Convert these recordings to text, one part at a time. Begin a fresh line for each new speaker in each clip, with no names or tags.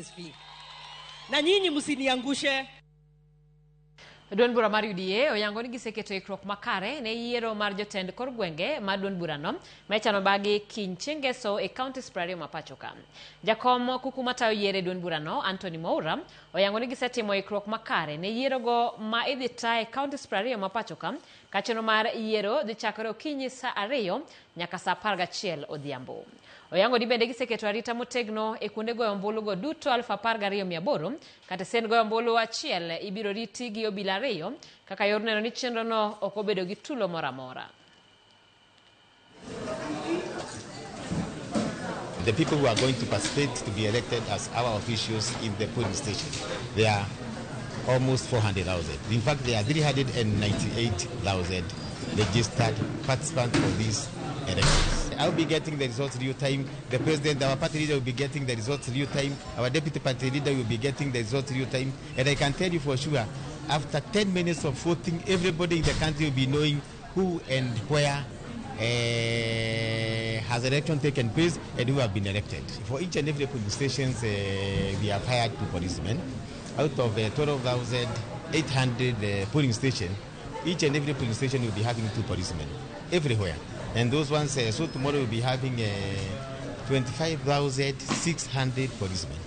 speak. Na nyinyi msiniangushe.
Duon bura mar UDA oyango ni giseketo ikruok makare ne yiero mar jotend kor gwenge ma duon burano mechano bagi kiny chengeso e county sprario ma pachoka. Jakom kuku matayo yiere duon burano Anthony Moura oyango ni gisetimo ikruok makare ne yiero go ma idhi tae county sprario ma pachoka kacheno mar yiero dhi chakore okinyi sa 2 nyaka sa 11 odhiambo. Oyango ni bende giseketo arita motegno e kuonde goyo ombulu go duto 12,800 kata sen goyo ombulu achiel ibiro riti gi obila 2 kaka yor neno ni chenro no ok obedo gi tulo mora mora.
The people who are going to participate to be elected as our officials in the polling station, they are almost 400,000. In fact, there are 398,000 registered participants for these elections. I'll be getting the results real time. The president, our party leader, will be getting the results real time. Our deputy party leader will be getting the results real time. And I can tell you for sure, after 10 minutes of voting, everybody in the country will be knowing who and where has election taken place and who have been elected. For each and every polling stations, we have hired 2 policemen. Out of 12,800 polling stations, each and every polling station will be having 2 policemen everywhere. And those ones, so tomorrow we'll be having 25,600 policemen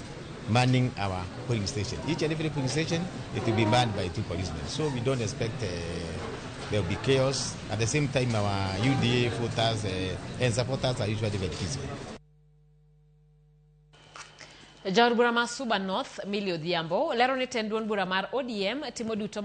manning our polling station. Each and every polling station, it will be manned by 2 policemen. So we don't expect there will be chaos. At the same time, our UDA voters and supporters are usually very peaceful.
Jaod bura ma Suba North Millie Odhiambo lero ni tend duon bura mar ODM timo duto